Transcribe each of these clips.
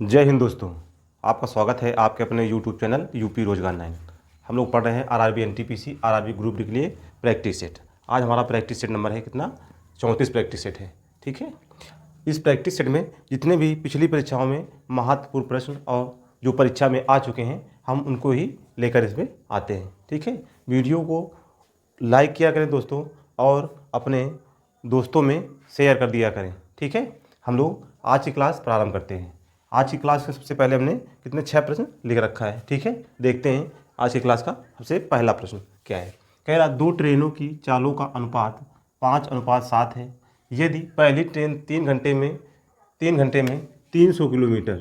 जय हिंद दोस्तों। आपका स्वागत है आपके अपने यूट्यूब चैनल यूपी रोजगार 9। हम लोग पढ़ रहे हैं RRB NTPC RRB group D के लिए प्रैक्टिस सेट। आज हमारा प्रैक्टिस सेट नंबर है कितना, 34 प्रैक्टिस सेट है। ठीक है, इस प्रैक्टिस सेट में जितने भी पिछली परीक्षाओं में महत्वपूर्ण प्रश्न और जो परीक्षा में आ चुके हैं हम उनको ही लेकर इसमें आते हैं। ठीक है, वीडियो को लाइक किया करें दोस्तों और अपने दोस्तों में शेयर कर दिया करें। ठीक है, हम लोग आज की क्लास प्रारंभ करते हैं। आज की क्लास के सबसे पहले हमने कितने 6 प्रश्न लिख रखा है। ठीक है, देखते हैं आज की क्लास का सबसे पहला प्रश्न क्या है। कह रहा 2 ट्रेनों की चालों का अनुपात 5:7 है। यदि पहली ट्रेन 3 घंटे में 300 किलोमीटर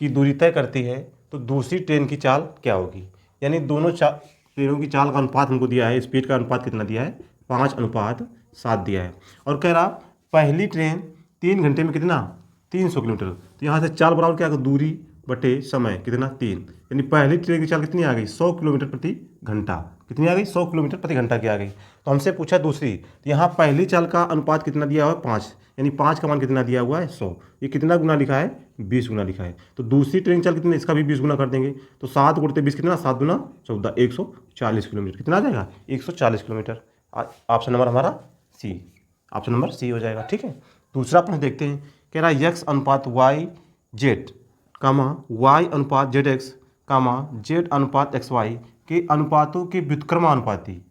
की दूरी तय करती है तो दूसरी ट्रेन की चाल क्या होगी। यानी दोनों ट्रेनों की चाल का अनुपात हमको दिया है, स्पीड का अनुपात कितना दिया है, 5:7 दिया है। और कह रहा पहली ट्रेन 3 घंटे में कितना, 300 किलोमीटर। तो यहाँ से चाल बराबर क्या, दूरी बटे समय कितना 3, यानी पहली ट्रेन की चाल कितनी आ गई, 100 किलोमीटर प्रति घंटा। कितनी आ गई, 100 किलोमीटर प्रति घंटा की आ गई। तो हमसे पूछा दूसरी, तो यहाँ पहली चाल का अनुपात कितना दिया हुआ है, 5, यानी 5 का मान कितना दिया हुआ है, 100। ये कितना गुना लिखा है, 20 गुना लिखा है। तो दूसरी ट्रेन चाल कितनी, इसका भी 20 गुना कर देंगे। तो 7 गुणते 20 कितना, 7 गुना 14, 140 किलोमीटर। कितना आ जाएगा, 140 किलोमीटर। ऑप्शन नंबर हमारा सी, ऑप्शन नंबर सी हो जाएगा। ठीक है, दूसरा प्रश्न देखते हैं। कह रहा है x अनुपात y जेड कामा y अनुपात जेड एक्स कामा जेड अनुपात एक्स वाई के अनुपातों के व्युत्क्रमानुपाती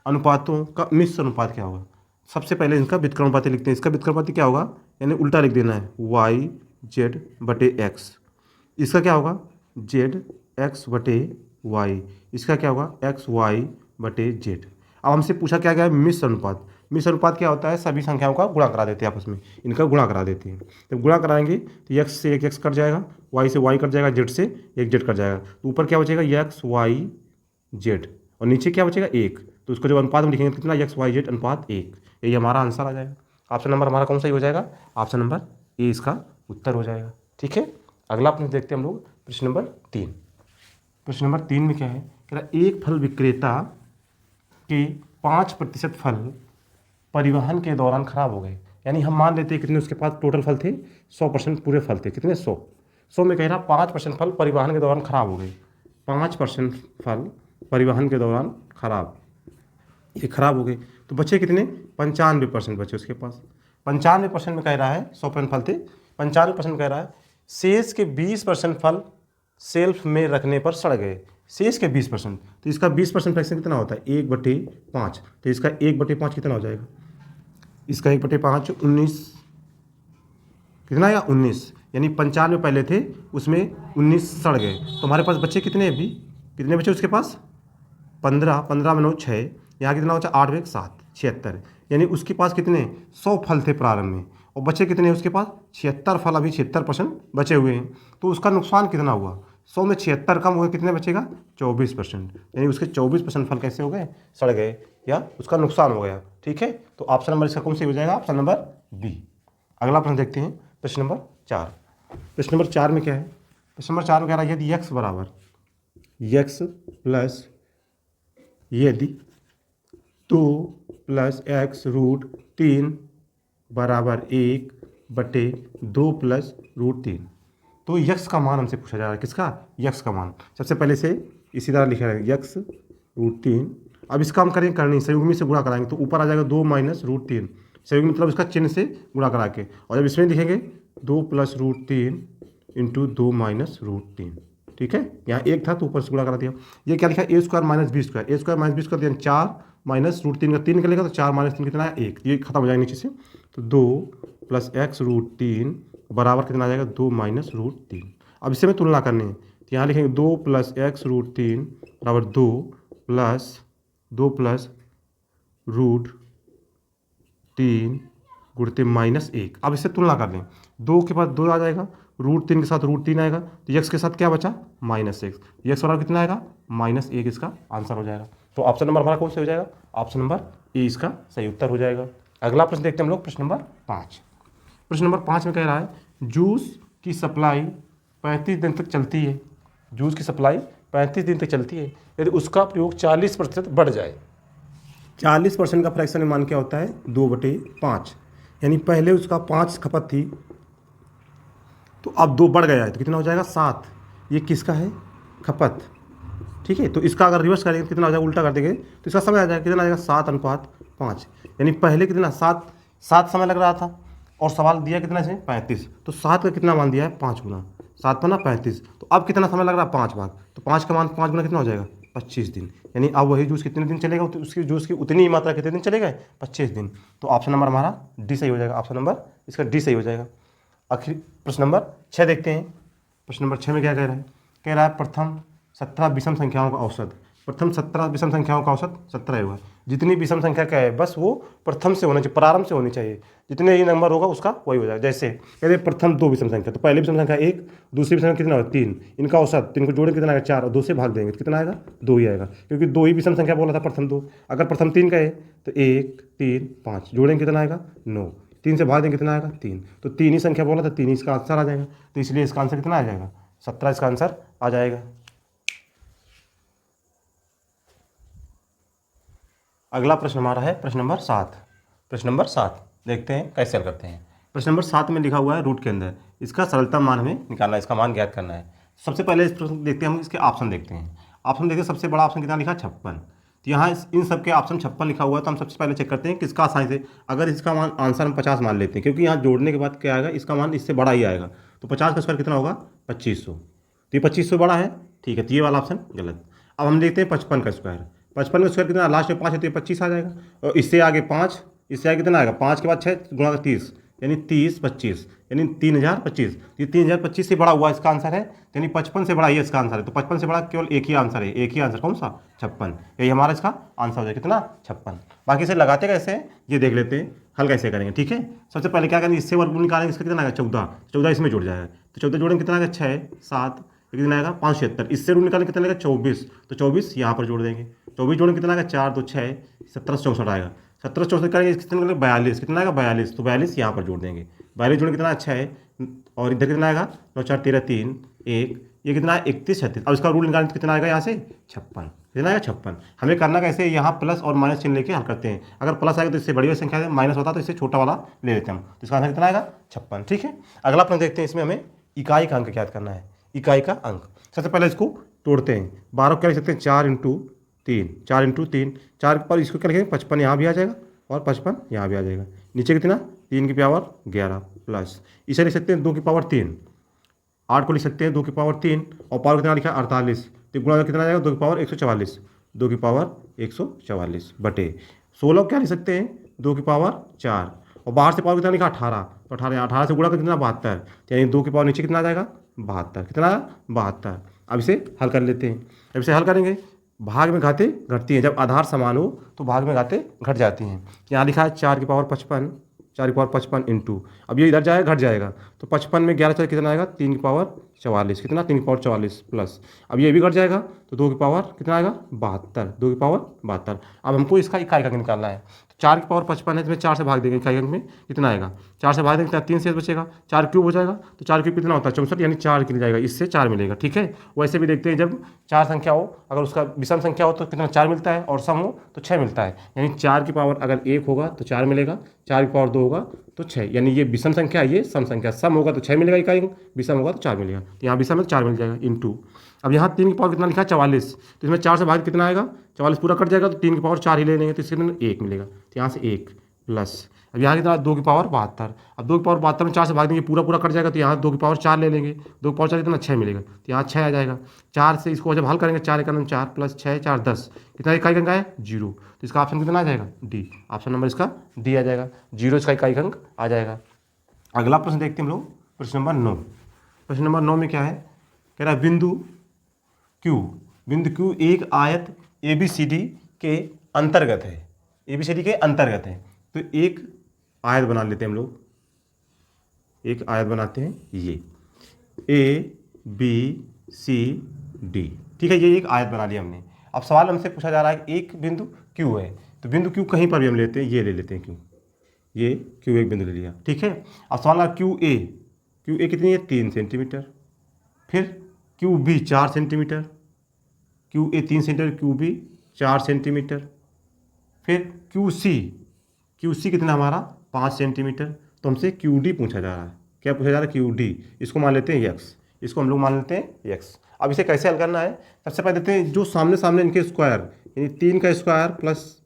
अनुपातों का मिश्र अनुपात क्या होगा। सबसे पहले इनका व्युत्क्रमानुपाती लिखते हैं। इसका व्युत्क्रमानुपाती क्या होगा, यानी उल्टा लिख देना है, y जेड बटे एक्स। इसका क्या होगा, जेड एक्स बटे वाई। इसका क्या होगा, एक्स वाई बटे जेड। अब हमसे पूछा क्या गया है, मिश्र अनुपात। मिश्र अनुपात क्या होता है, सभी संख्याओं का गुणा करा देते हैं आपस में, इनका गुणा करा देते हैं। जब गुणा कराएंगे तो x से एक x कट जाएगा, y से y कट जाएगा, z से एक z कट जाएगा। तो ऊपर क्या बचेगा, x y z, और नीचे क्या बचेगा, 1। तो उसको जब अनुपात में लिखेंगे कितना, x y z अनुपात 1। यही हमारा आंसर आ जाएगा। ऑप्शन नंबर हमारा कौन सा ही हो जाएगा, ऑप्शन नंबर ए इसका उत्तर हो जाएगा। ठीक है, अगला प्रश्न देखते हैं हम लोग, प्रश्न नंबर 3। प्रश्न नंबर 3 में क्या है, कह रहा एक फल विक्रेता के 5% फल परिवहन के दौरान खराब हो गए। यानी हम मान लेते हैं कितने उसके पास टोटल फल थे, 100% पूरे फल थे। कितने, 100 में कह रहा 5% फल परिवहन के दौरान खराब हो गए। 5% फल परिवहन के दौरान खराब, ये खराब हो गए। तो बचे कितने, 95% बचे उसके पास। 95% में कह रहा है 100% फल थे, 95% कह रहा है शेष के 20% फल सेल्फ में रखने पर सड़ गए। शेष के 20%, तो इसका 20% फ्रैक्शन कितना होता है, 1/5। तो इसका 1/5 कितना हो जाएगा, इसका 1/5 19, कितना आएगा 19। यानी 95 पहले थे, उसमें 19 सड़ गए। तो हमारे पास बच्चे कितने, अभी कितने बचे उसके पास, 15, 15 में 9 6, यहाँ कितना बचा, 8 में 7 76। यानी उसके पास कितने, 100 फल थे प्रारंभ में, और बचे कितने हैं उसके पास, 76 फल। अभी 76% बचे हुए हैं। तो उसका नुकसान कितना हुआ, 100 में 76 कम हुए, कितने बचेगा, 24%। यानी उसके 24% फल कैसे हो गए, सड़ गए, या उसका नुकसान हो गया। ठीक है, तो ऑप्शन नंबर इसका कौन सा हो जाएगा, ऑप्शन नंबर बी। अगला प्रश्न देखते हैं, प्रश्न नंबर 4। प्रश्न नंबर 4 में क्या है, प्रश्न नंबर 4 में कह रहा है यदि x बराबर x प्लस यदि 2 + x√3 बराबर 1/2 + √3। तो यक्स का मान हमसे पूछा जा रहा है, किसका, यक्स का मान। सबसे पहले से इसी तरह लिखा है, x√3। अब इसका हम करेंगे करनी, संयुग्मी से गुणा कराएंगे तो ऊपर आ जाएगा 2 - √3। संयुग्मी मतलब इसका चिन्ह से गुणा करा के, और जब इसमें लिखेंगे 2 + √3 × 2 - √3। ठीक है, यहाँ 1 था तो ऊपर से गुणा करा दिया। ये क्या लिखा, a² - b², a² - b² दिया 4 - √3 का 3 निकलेगा, तो 4 - 3 कितना है, 1। ये खत्म हो जाएगा नीचे से। तो 2 + x√3 बराबर कितना आ जाएगा, 2 - √3। अब इससे में तुलना करनी है, तो यहाँ लिखेंगे 2 + x√3 बराबर 2 + √3 गुणते -1। अब इससे तुलना कर लें, 2 के पास 2 आ जाएगा, √3 के साथ √3 आएगा, तो x के साथ क्या बचा, -1। x बराबर कितना आएगा, -1 इसका आंसर हो जाएगा। तो ऑप्शन नंबर हमारा कौन सा हो जाएगा, ऑप्शन नंबर ए इसका सही उत्तर हो जाएगा। अगला प्रश्न देखते हैं हम लोग, प्रश्न नंबर 5। प्रश्न नंबर 5 में कह रहा है जूस की सप्लाई 35 दिन तक चलती है। जूस की सप्लाई 35 दिन तक चलती है यदि उसका प्रयोग 40% बढ़ जाए। 40% का फ्रैक्शन मान क्या होता है, 2/5। यानी पहले उसका 5 खपत थी, तो अब 2 बढ़ गया है तो कितना हो जाएगा 7। ये किसका है, खपत, ठीक है। तो इसका अगर रिवर्स करेंगे कितना हो जाएगा, उल्टा कर देंगे तो इसका समय आ जाएगा, कितना आ जाएगा 7:5। यानी पहले कितना 7 समय लग रहा था और सवाल दिया कितना इसमें 35, तो 7 का कितना मान दिया है 5 गुना, 7×5 = 35। तो अब कितना समय लग रहा है 5 भाग, तो 5 का मान 5 गुना कितना हो जाएगा 25 दिन। यानी अब वही जूस कितने दिन चलेगा, तो उसकी जूस की उतनी ही मात्रा कितने दिन चलेगा 25 दिन। तो ऑप्शन नंबर हमारा डी सही हो जाएगा, ऑप्शन नंबर इसका डी सही हो जाएगा। आखिर प्रश्न नंबर 6 देखते हैं। प्रश्न नंबर 6 में क्या कह रहा है, कह रहा है प्रथम 17 विषम संख्याओं का औसत। प्रथम 17 विषम संख्याओं का औसत 17 होगा। जितनी विषम संख्या क्या है, बस वो प्रथम से होना चाहिए, प्रारंभ से होनी चाहिए। जितने ही नंबर होगा उसका वही हो जाएगा। जैसे कहते हैं प्रथम 2 विषम संख्या, तो पहली विषम संख्या 1, दूसरी विषम संख्या कितना होगा 3, इनका औसत 3 को जोड़ेंगे कितना आएगा 4 और 2 से भाग देंगे तो कितना आएगा 2 ही आएगा, क्योंकि 2 ही विषम संख्या बोला था प्रथम 2। अगर प्रथम 3 का है तो 1, 3, 5 जोड़ेंगे कितना आएगा 9, 3 से भाग देंगे कितना आएगा 3, तो 3 ही संख्या बोला था, 3 ही इसका आंसर आ जाएगा। तो इसलिए इसका आंसर कितना आ जाएगा 17 इसका आंसर आ जाएगा। अगला प्रश्न हमारा है प्रश्न नंबर 7। प्रश्न नंबर 7 देखते हैं कैसे हल करते हैं। प्रश्न नंबर 7 में लिखा हुआ है रूट के अंदर इसका सरलतम मान हमें निकालना है, इसका मान ज्ञात करना है। सबसे पहले इस प्रश्न देखते हैं, हम इसके ऑप्शन देखते हैं। ऑप्शन देखते हैं, सबसे बड़ा ऑप्शन कितना लिखा 56। तो यहाँ इन सब के ऑप्शन 56 लिखा हुआ है, तो हम सबसे पहले चेक करते हैं किसका आसानी से। अगर इसका मान आंसर हम 50 मान लेते हैं, क्योंकि यहाँ जोड़ने के बाद क्या आएगा, इसका मान इससे बड़ा ही आएगा। तो 50 का स्क्वायर कितना होगा 2500, तो ये 2500 बड़ा है, ठीक है। तो ये वाला ऑप्शन गलत। अब हम देखते हैं 55 का स्क्वायर। 55 का स्क्वायर कितना, लास्ट में 5 है तो ये 25 आ जाएगा, और इससे आगे 5, इससे आगे कितना आएगा 5 के बाद 6 गुणा 30, यानी 30 25 यानी 3025। ये 3025 से बड़ा हुआ इसका आंसर है, यानी 55 से बड़ा ये इसका आंसर है। तो 55 से बड़ा केवल एक ही आंसर है, एक ही आंसर कौन सा 56, यही हमारा इसका आंसर हो जाएगा कितना 56। बाकी से लगाते कैसे हैं ये देख लेते हैं, हल कैसे करेंगे, ठीक है। सबसे पहले क्या करेंगे, इससे वर्गमूल निकालेंगे, इसका कितना आएगा 14, 14 इसमें जुड़ जाएगा, तो 14 जोड़ेंगे कितना आएगा 6, 7, कितना आएगा 576। इससे रूट निकालेंगे कितना आएगा 24, तो 24 यहाँ पर जोड़ देंगे, 24 जोड़ेंगे कितना आएगा 4, 2, 6, 1764 आएगा। 1764 करेंगे कितना निकलेगा 42, कितना आएगा 42, तो 42 यहाँ पर जोड़ देंगे। 42 जोड़ेंगे कितना अच्छा है, और इधर कितना आएगा 9, 4, 13, 3, 1, ये कितना है 31, 36। अब इसका रूट निकालेंगे तो कितना आएगा यहाँ से 56, कितना आएगा 56। हमें करना कैसे, यहाँ प्लस और माइनस चिन्ह लेके हल करते हैं। अगर प्लस आएगा तो इससे बड़ी वाली संख्या है, माइनस होता तो इससे छोटा वाला ले लेते हैं हम, तो इसका आंसर कितना आएगा 56, ठीक है। अगला प्रश्न देखते हैं, इसमें हमें इकाई का अंक ज्ञात करना है, इकाई का अंक। सबसे पहले इसको तोड़ते हैं, 12 क्या लिख सकते हैं 4 × 3, 4 × 3, 4 पर इसको क्या लिखेंगे 55 यहाँ भी आ जाएगा और 55 यहाँ भी आ जाएगा। नीचे कितना 3 की पावर 11 प्लस, इसे लिख सकते हैं 2 की पावर 3, 8 को लिख सकते हैं 2 की पावर 3, और पावर कितना लिखा 48, तो गुणा कितना आ जाएगा 2 की पावर 144, 2 की पावर 144 बटे 16 क्या लिख सकते हैं 2 की पावर 4, और बाहर से पावर कितना लिखा 18, तो 18 से गुणा कर कितना 72, यानी 2 की पावर नीचे कितना आ जाएगा 72, कितना 72। अब इसे हल कर लेते हैं। अब इसे हल करेंगे, भाग में घाते घटती हैं, जब आधार समान हो तो भाग में घाते घट जाती हैं। यहाँ लिखा है 4 की पावर 55, 4 की पावर 55 इंटू, अब ये इधर जाएगा घट जाएगा, तो 55 में 11 चल कितना आएगा 3 की पावर 44, कितना 3 की पावर 44 प्लस, अब ये भी घट जाएगा तो 2 की पावर कितना आएगा 72, 2 की पावर 72। अब हमको इसका इकाई अंक निकालना है, तो 4 की पावर 55 है, इसमें 4 से भाग देंगे, इकाई अंक में कितना आएगा 4 से भाग देंगे 3 से बचेगा, 4 क्यूब हो जाएगा, तो 4 क्यूब कितना होता है 64, यानी 4 मिल जाएगा, इससे 4 मिलेगा, ठीक है। वैसे भी देखते हैं, जब 4 संख्या हो, अगर उसका विषम संख्या हो तो कितना 4 मिलता है, और सम हो तो 6 मिलता है, यानी 4 की पावर अगर 1 होगा तो 4 मिलेगा, 4 की पावर 2 होगा तो 6, यानी ये विषम संख्या ये सम संख्या, सम होगा तो 6 मिलेगा इकाई अंक, विषम होगा तो 4 मिलेगा, तो यहाँ विषम में 4 मिल जाएगा इंटू। अब यहाँ 3 की पावर कितना लिखा है 44, तो इसमें 4 से भाग कितना आएगा 44 पूरा कट जाएगा, तो 3 की पावर 4 ही ले लेंगे, तो इसके अंदर 1 मिलेगा, तो यहाँ से 1 प्लस, अब यहाँ कितना 2 की पावर 72, अब 2 की पावर 72 में 4 से भाग देंगे पूरा पूरा कट जाएगा, तो यहाँ 2 की पावर 4 ले लेंगे, 2 की पावर 4 कितना 6 मिलेगा, तो यहाँ 6 आ जाएगा। 4 से इसको जब हल करेंगे 4 एक 4 प्लस 6 4 10, कितना इकाई अंक है 0, तो इसका ऑप्शन कितना आ जाएगा डी, ऑप्शन नंबर इसका डी आ जाएगा, 0 इसका इकाई अंक आ जाएगा। अगला प्रश्न देखते हैं हम लोग, प्रश्न नंबर 9। प्रश्न नंबर 9 में क्या है, कह रहा है बिंदु Q एक आयत ABCD के अंतर्गत है, ABCD के अंतर्गत है, तो एक आयत बना लेते हैं हम लोग, एक आयत बनाते हैं ये ABCD, ठीक है, ये एक आयत बना लिया हमने। अब सवाल हमसे पूछा जा रहा है कि एक बिंदु Q है, तो बिंदु Q कहीं पर भी हम लेते हैं, ये ले लेते हैं Q, ये Q एक बिंदु ले लिया, ठीक है। अब सवाल आ QA कितनी है 3 सेंटीमीटर, फिर QB 4 centimetre, QA 3 centimetre, QB 4 centimetre, फिर QC कितना हमारा 5 सेंटीमीटर, तो हमसे QD पूछा जा रहा है, क्या पूछा जा रहा है, क्यू डी, इसको मान लेते हैं एक्स, इसको हम लोग मान लेते हैं एक्स। अब इसे कैसे हल करना है, सबसे पहले देते हैं जो सामने सामने इनके स्क्वायर, यानी 3 का स्क्वायर प्लस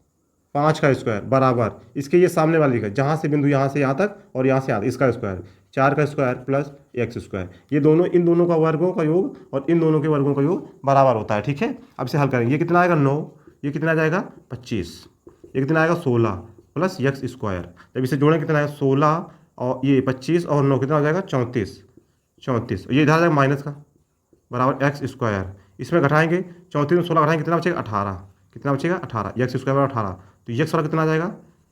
5 का स्क्वायर बराबर इसके ये सामने वाली का, जहाँ से बिंदु यहाँ से यहाँ तक और यहाँ से यहाँ तक इसका स्क्वायर, 4 का स्क्वायर प्लस एक्स स्क्वायर, ये दोनों इन दोनों का वर्गों का योग और इन दोनों के वर्गों का योग बराबर होता है। ठीक है, अब इसे हल करेंगे, ये कितना आएगा 9, ये कितना आ जाएगा 25, ये कितना आएगा 16 प्लस एक्स स्क्वायर, जब इसे जोड़ें कितना आएगा 16 और ये 25 और 9 कितना हो जाएगा 34, ये इधर आ जाएगा माइनस का बराबर एक्स स्क्वायर, इसमें घटाएंगे 34 में 16 घटाएंगे कितना बचेगा 18, कितना बचेगा 18, एक्स स्क्वायर बराबर 18, तो एक्स वाला कितना आ जाएगा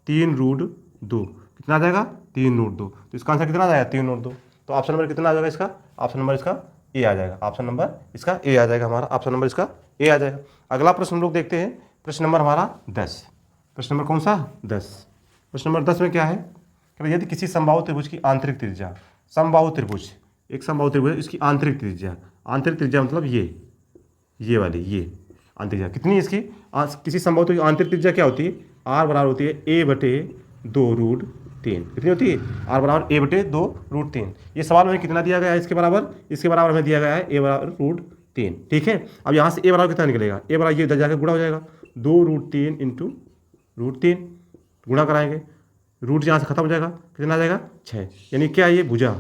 3√2, कितना आ जाएगा 3√2, तो इसका आंसर कितना आ जाएगा 3√2। तो ऑप्शन नंबर कितना आ जाएगा इसका, ऑप्शन नंबर इसका ए आ जाएगा, ऑप्शन नंबर इसका ए आ जाएगा, हमारा ऑप्शन नंबर इसका ए आ जाएगा। अगला प्रश्न हम लोग देखते हैं, प्रश्न नंबर हमारा 10, प्रश्न नंबर कौन सा 10, प्रश्न नंबर 10 में क्या है, यदि किसी समबाहु त्रिभुज की आंतरिक त्रिज्या, समबाहु त्रिभुज, एक समबाहु त्रिभुज इसकी आंतरिक त्रिज्या मतलब ये वाली, ये आंतरिक त्रिज्या कितनी है इसकी, किसी समबाहु त्रिभुज की आंतरिक त्रिज्या क्या होती है, आर बराबर होती है a/2√3, कितनी होती है आर बराबर a/2√3। ये सवाल में कितना दिया गया है इसके बराबर हमें दिया गया है a बराबर √3। ठीक है, अब यहाँ से a बराबर कितना निकलेगा, a बराबर ये इधर जाकर गुणा हो जाएगा 2√3 इंटू √3, गुणा कराएंगे, रूट यहाँ से खत्म हो जाएगा, कितना आ जाएगा 6, यानी क्या ये भुजा,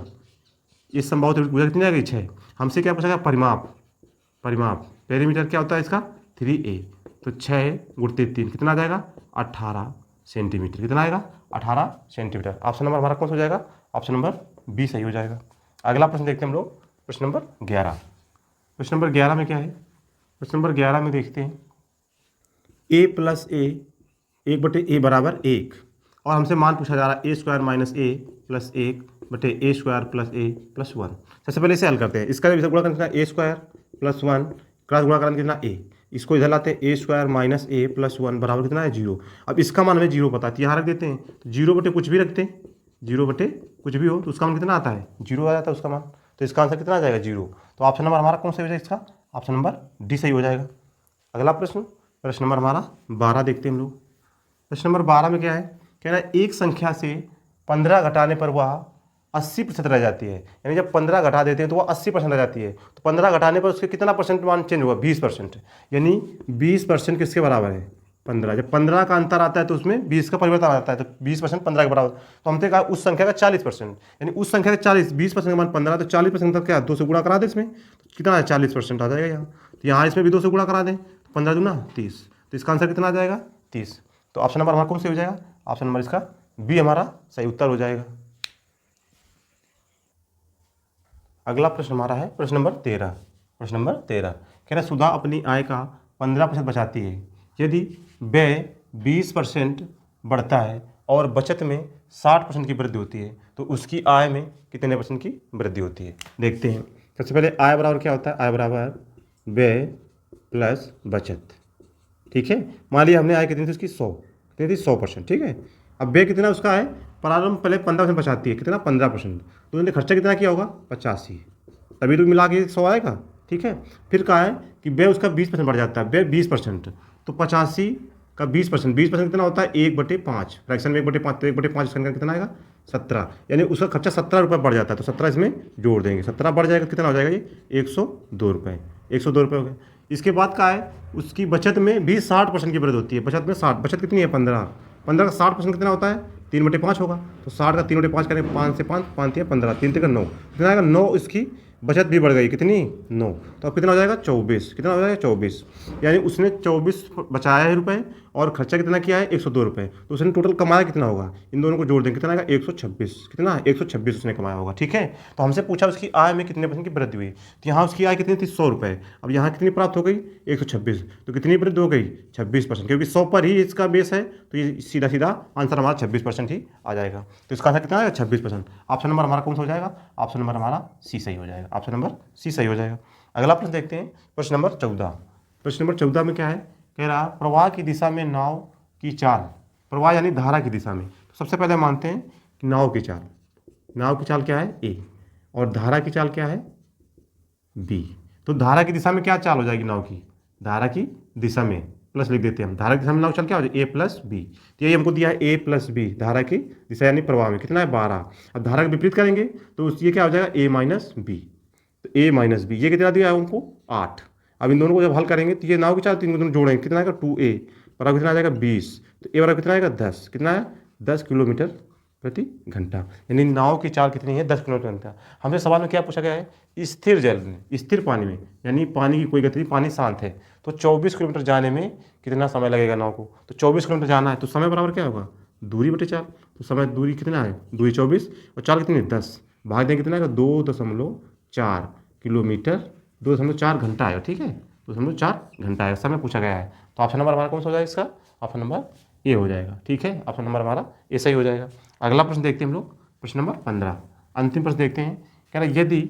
इस समबाहु त्रिभुज भुजा कितनी आ गई 6। हमसे क्या पूछा गया परिमाप पेरीमीटर क्या होता है इसका 3a, तो 6 गुणित 3 कितना आ जाएगा 18 सेंटीमीटर, कितना आएगा 18 सेंटीमीटर। ऑप्शन नंबर हमारा कौन सा हो जाएगा, ऑप्शन नंबर बी सही हो जाएगा। अगला प्रश्न देखते हैं हम लोग, प्रश्न नंबर 11, प्रश्न नंबर 11 में क्या है, प्रश्न नंबर 11 में देखते हैं a + a 1/a बराबर 1, और हमसे मान पूछा जा रहा है a² - a + 1/a² + a + 1। सबसे पहले इसे हल करते हैं, इसका गुणा करना a² + 1 क्रॉस गुणा करना कितना a, इसको इधर लाते हैं a² - a + 1 बराबर कितना है 0। अब इसका मान हमें 0 पता है, यहाँ रख देते हैं, तो 0 कुछ भी रखते हैं, 0 कुछ भी हो तो उसका मान कितना आता है 0 आ जाता है उसका मान, तो इसका आंसर कितना आ जाएगा 0। तो ऑप्शन नंबर हमारा कौन सा हो जाएगा इसका, ऑप्शन नंबर डी सही हो जाएगा। अगला प्रश्न, प्रश्न नंबर हमारा 12 देखते हैं हम लोग। प्रश्न नंबर 12 में क्या है, कह रहा है एक संख्या से 15 घटाने पर वह 80% रह जाती है, यानी जब 15 घटा देते हैं तो वह 80% रह जाती है, तो 15 घटाने पर उसके कितना परसेंट मान चेंज होगा 20%, यानी 20% किसके बराबर है 15, जब 15 का अंतर आता है तो उसमें 20 का परिवर्तन आ जाता है, तो 20% 15 के बराबर, तो हमने कहा उस संख्या का 40%, यानी उस संख्या का 20% का मान 15, तो 40% तक क्या 2 से गुणा करा दें इसमें, तो कितना है 40% आ जाएगा यहाँ, तो यहाँ इसमें भी 2 से गुणा करा दें, 15 दूना 30, तो इसका आंसर कितना आ जाएगा 30। तो ऑप्शन नंबर हमारा कौन सा हो जाएगा, ऑप्शन नंबर इसका बी हमारा सही उत्तर हो जाएगा। अगला प्रश्न हमारा है प्रश्न नंबर 13, प्रश्न नंबर 13 कह रहा है सुधा अपनी आय का 15% बचाती है, यदि व्यय 20% बढ़ता है और बचत में 60% की वृद्धि होती है तो उसकी आय में कितने % की वृद्धि होती है। देखते हैं, सबसे पहले आय बराबर क्या होता है, आय बराबर व्यय प्लस बचत। ठीक है, मान लिया हमने आय कितनी थी उसकी 100, कितनी थी 100%। ठीक है, अब व्यय कितना उसका है, प्रारंभ पहले 15% बचाती है, कितना 15%, तो उन्होंने खर्चा कितना किया होगा 85, तभी तो मिला के 100 आएगा। ठीक है, फिर कहा है कि व्यय उसका 20% बढ़ जाता है, व्यय 20%, तो 85 का 20%, 20% कितना होता है 1/5, फ्रैक्शन में 1/5, तो 1/5 इसका कितना आएगा 17, यानी उसका खर्चा 17 रुपये बढ़ जाता है, तो 17 इसमें जोड़ देंगे, 17 बढ़ जाएगा, कितना हो जाएगा ये 102 रुपये, 102 रुपये हो गए। इसके बाद का है उसकी बचत में भी 60% की वृद्धि होती है, बचत में 60, बचत कितनी है 15 का 60% कितना होता है 3/5 होगा, तो 60 का 3/5 करें, 5 से 5, 5 या 15, 3 3 9, कितना आएगा 9, इसकी बचत भी बढ़ गई, कितनी 9, तो अब कितना हो जाएगा 24, कितना हो जाएगा 24, यानी उसने 24 बचाया है रुपये और खर्चा कितना किया है 102 रुपये, तो उसने टोटल कमाया कितना होगा, इन दोनों को जोड़ देंगे कितना आएगा 126, कितना 126 उसने कमाया होगा। ठीक है, तो हमसे पूछा उसकी आय में कितने % की वृद्धि हुई, तो यहाँ उसकी आय कितनी थी 100 रुपये, अब यहाँ कितनी प्राप्त हो गई 126, तो कितनी वृद्धि हो गई 26%, क्योंकि 100 पर ही इसका बेस है, तो ये सीधा सीधा आंसर हमारा 26% ही आ जाएगा, तो इसका आंसर कितना आएगा 26%। ऑप्शन नंबर हमारा कौन सा हो जाएगा, ऑप्शन नंबर हमारा सी सही हो जाएगा, ऑप्शन नंबर सी सही हो जाएगा। अगला प्रश्न देखते हैं, प्रश्न नंबर 14, प्रश्न नंबर 14 में क्या है, कह रहा प्रवाह की दिशा में नाव की चाल, प्रवाह यानी धारा की दिशा में, तो सबसे पहले मानते हैं कि नाव की चाल क्या है ए, और धारा की चाल क्या है बी, तो धारा की दिशा में क्या चाल हो जाएगी नाव की, धारा की दिशा में प्लस लिख देते हैं हम। धारा की दिशा में नाव चल क्या हो जाए, ए प्लस बी। तो यही हमको दिया है ए प्लस बी, धारा की दिशा यानी प्रवाह में कितना है 12। अब धारा का विपरीत करेंगे तो ये क्या हो जाएगा ए माइनस बी। तो ए माइनस बी ये कितना दिया है हमको 8। अब इन दोनों को जब हल करेंगे तो ये नाव के चार तीन को दोनों जोड़ेंगे कितना आएगा 2a बराबर कितना आ जाएगा 20। तो ए बराबर कितना आएगा 10, कितना है 10 किलोमीटर प्रति घंटा। यानी नाव की चाल कितनी है 10 किलोमीटर घंटा। हमसे सवाल में क्या पूछा गया है, स्थिर जल में, स्थिर पानी में, यानी पानी की कोई गति नहीं, पानी शांत है। तो 24 किलोमीटर जाने में कितना समय लगेगा नाव को। तो 24 किलोमीटर जाना है तो समय बराबर क्या होगा दूरी बटे चाल। तो समय दूरी कितना है दूरी 24 और चाल कितनी है 10, भाग दें कितना है 2.4 किलोमीटर, 2.4 घंटा आएगा। ठीक है 2.4 घंटा आएगा, समय पूछा गया है। तो ऑप्शन नंबर हमारा कौन सा हो जाएगा इसका, ऑप्शन नंबर ए हो जाएगा। ठीक है ऑप्शन नंबर हमारा ए सही हो जाएगा। अगला प्रश्न देखते हैं हम लोग, प्रश्न नंबर 15, अंतिम प्रश्न देखते हैं। कह रहा यदि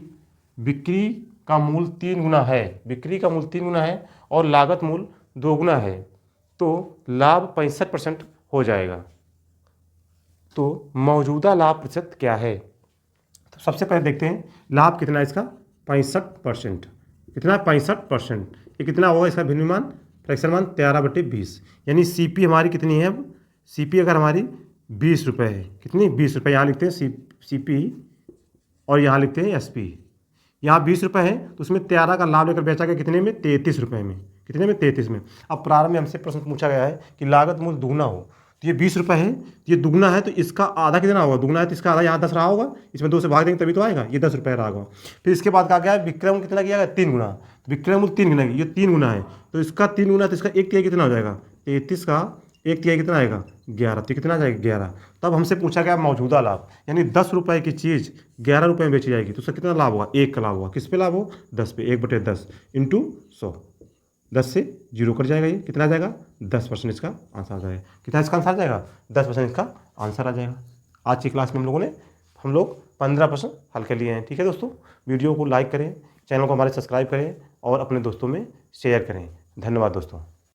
बिक्री का मूल्य 3 गुना है, बिक्री का मूल्य 3 गुना है और लागत मूल्य 2 गुना है तो लाभ 65% हो जाएगा। तो मौजूदा लाभ प्रतिशत क्या है। तो सबसे पहले देखते हैं लाभ कितना है इसका 65%। कितना 65%, ये कितना होगा इसका भिन्न मान फ्रैक्शन मान 13/20। यानी सीपी हमारी कितनी है, अब सीपी अगर हमारी 20 रुपये है, कितनी 20 रुपये, यहाँ लिखते हैं सीपी और यहाँ लिखते हैं एसपी। यहाँ 20 रुपये है तो उसमें 13 का लाभ लेकर बेचा गया कितने में 33 रुपये में, कितने में 33 में। अब प्रारंभ में हमसे प्रश्न पूछा गया है कि लागत मूल्य दुगना हो। तो ये 20 रुपये है, ये दुगना है तो इसका आधा कितना होगा, दुगना है तो इसका आधा यहाँ 10 रहा होगा, इसमें 2 से भाग देंगे तभी तो आएगा, ये 10 रुपये रहा होगा। फिर इसके बाद कहा गया विक्रय मूल्य कितना किया गया 3 गुना, विक्रय मूल्य 3 गुना, ये 3 गुना है तो इसका 3 गुना, तो इसका 1/3 कितना हो जाएगा 33 का 1/3 कितना आएगा 11, तो कितना आ जाएगा 11। तब हमसे पूछा गया मौजूदा लाभ, यानी 10 रुपये की चीज़ 11 रुपये में बेची जाएगी तो उसका कितना लाभ होगा 1 का लाभ होगा। किस पे लाभ हो 10 पे, 1/10 इंटू 100, 10 से 0 कट जाएगा, ये कितना आ जाएगा 10% इसका आंसर आ जाएगा। कितना इसका आंसर आ जाएगा 10% इसका आंसर आ जाएगा। आज की क्लास में हम लोग 15 प्रश्न हल कर लिए हैं। ठीक है दोस्तों, वीडियो को लाइक करें, चैनल को हमारे सब्सक्राइब करें और अपने दोस्तों में शेयर करें। धन्यवाद दोस्तों।